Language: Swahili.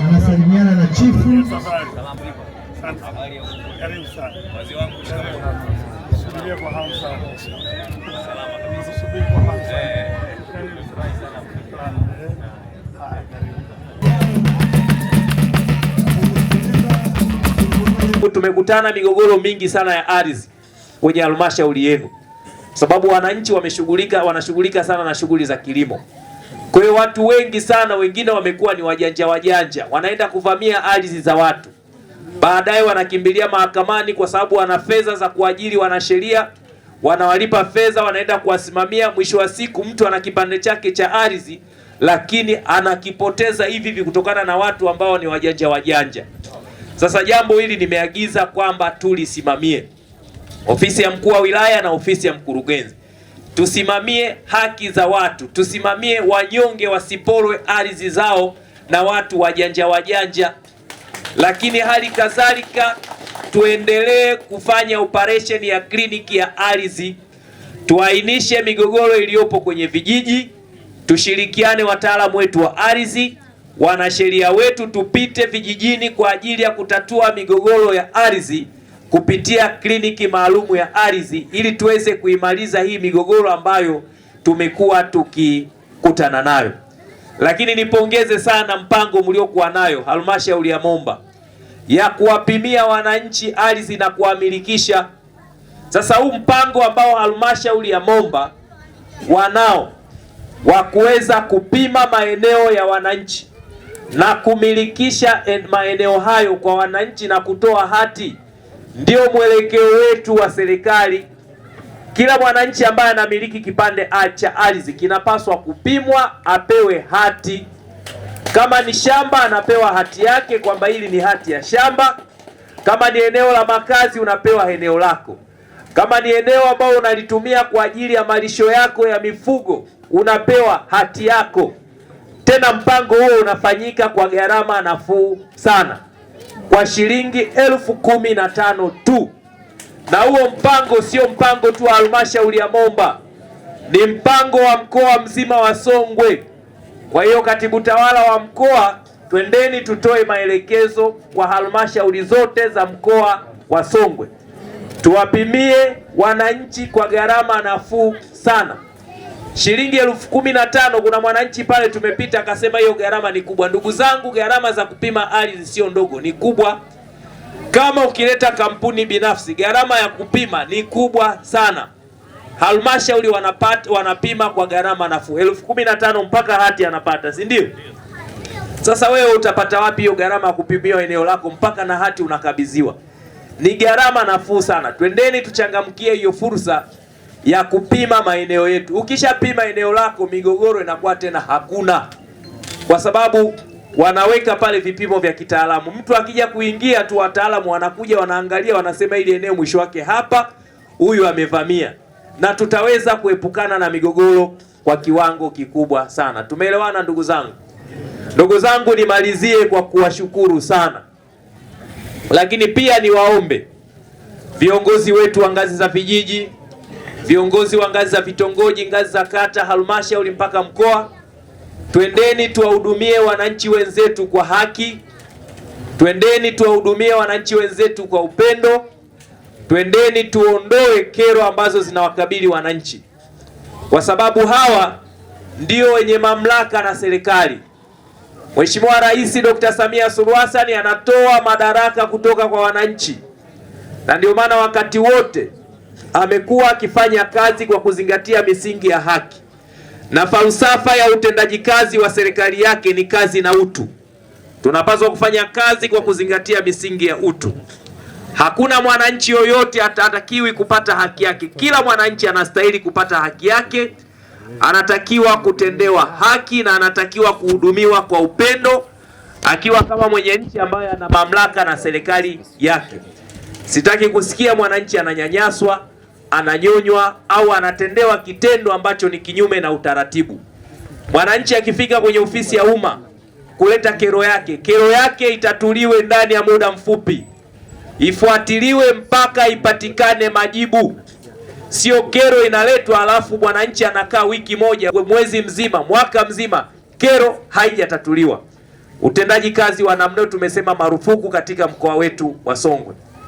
Anasalimiana na chifu. Karibu sana. Wazee wangu subiri kwa hamu sana. Salama kabisa. Subiri kwa hamu sana. Karibu sana. Tumekutana migogoro mingi sana ya ardhi kwenye halmashauri yenu, sababu wananchi wanashughulika sana na shughuli za kilimo. Kwa hiyo watu wengi sana, wengine wamekuwa ni wajanja, wanaenda kuvamia ardhi za watu, baadaye wanakimbilia mahakamani kwa sababu wana fedha za kuajiri wanasheria, wanawalipa fedha, wanaenda kuwasimamia. Mwisho wa siku mtu ana kipande chake cha ardhi, lakini anakipoteza hivi kutokana na watu ambao ni wajanja. Sasa jambo hili nimeagiza kwamba tulisimamie, ofisi ya mkuu wa wilaya na ofisi ya mkurugenzi, tusimamie haki za watu, tusimamie wanyonge wasiporwe ardhi zao na watu wajanja. Lakini hali kadhalika tuendelee kufanya operation ya kliniki ya ardhi, tuainishe migogoro iliyopo kwenye vijiji, tushirikiane wataalamu wetu wa ardhi, wanasheria wetu, tupite vijijini kwa ajili ya kutatua migogoro ya ardhi kupitia kliniki maalumu ya ardhi, ili tuweze kuimaliza hii migogoro ambayo tumekuwa tukikutana nayo. Lakini nipongeze sana mpango mliokuwa nayo halmashauri ya Momba ya kuwapimia wananchi ardhi na kuwamilikisha. Sasa huu mpango ambao halmashauri ya Momba wanao wa kuweza kupima maeneo ya wananchi na kumilikisha maeneo hayo kwa wananchi na kutoa hati, ndio mwelekeo wetu wa serikali. Kila mwananchi ambaye anamiliki kipande cha ardhi kinapaswa kupimwa, apewe hati. Kama ni shamba anapewa hati yake kwamba hili ni hati ya shamba. Kama ni eneo la makazi unapewa eneo lako. Kama ni eneo ambalo unalitumia kwa ajili ya malisho yako ya mifugo unapewa hati yako. Tena mpango huo unafanyika kwa gharama nafuu sana, kwa shilingi 15,000 tu. Na huo mpango sio mpango tu wa halmashauri ya Momba, ni mpango wa mkoa mzima wa Songwe. Kwa hiyo katibu tawala wa mkoa, twendeni tutoe maelekezo kwa halmashauri zote za mkoa wa Songwe, tuwapimie wananchi kwa gharama nafuu sana, shilingi 15,000. Kuna mwananchi pale tumepita akasema hiyo gharama ni kubwa. Ndugu zangu, gharama za kupima ardhi sio ndogo, ni kubwa. Kama ukileta kampuni binafsi, gharama ya kupima ni kubwa sana. Halmashauri wanapima kwa gharama nafuu 15,000 mpaka hati anapata, si ndio? Sasa wewe utapata wapi hiyo gharama ya kupimia eneo lako mpaka na hati unakabidhiwa? Ni gharama nafuu sana. Twendeni tuchangamkie hiyo fursa ya kupima maeneo yetu. Ukishapima eneo lako, migogoro inakuwa tena hakuna, kwa sababu wanaweka pale vipimo vya kitaalamu. Mtu akija kuingia tu, wataalamu wanakuja wanaangalia, wanasema ili eneo mwisho wake hapa, huyu amevamia, na tutaweza kuepukana na migogoro kwa kiwango kikubwa sana. Tumeelewana ndugu zangu? Ndugu zangu, nimalizie kwa kuwashukuru sana, lakini pia niwaombe viongozi wetu wa ngazi za vijiji, viongozi wa ngazi za vitongoji, ngazi za kata, halmashauri mpaka mkoa, twendeni tuwahudumie wananchi wenzetu kwa haki, twendeni tuwahudumie wananchi wenzetu kwa upendo, twendeni tuondoe kero ambazo zinawakabili wananchi, kwa sababu hawa ndio wenye mamlaka na serikali. Mheshimiwa Rais Dr. Samia Suluhu Hassan anatoa madaraka kutoka kwa wananchi, na ndio maana wakati wote amekuwa akifanya kazi kwa kuzingatia misingi ya haki, na falsafa ya utendaji kazi wa serikali yake ni kazi na utu. Tunapaswa kufanya kazi kwa kuzingatia misingi ya utu. Hakuna mwananchi yoyote atatakiwi kupata haki yake. Kila mwananchi anastahili kupata haki yake, anatakiwa kutendewa haki na anatakiwa kuhudumiwa kwa upendo, akiwa kama mwenye nchi ambaye ana mamlaka na serikali yake. Sitaki kusikia mwananchi ananyanyaswa, ananyonywa au anatendewa kitendo ambacho ni kinyume na utaratibu. Mwananchi akifika kwenye ofisi ya umma kuleta kero yake itatuliwe ndani ya muda mfupi, ifuatiliwe mpaka ipatikane majibu. Sio kero inaletwa alafu mwananchi anakaa wiki moja, mwezi mzima, mwaka mzima, kero haijatatuliwa. Utendaji kazi wa namna tumesema marufuku katika mkoa wetu wa Songwe.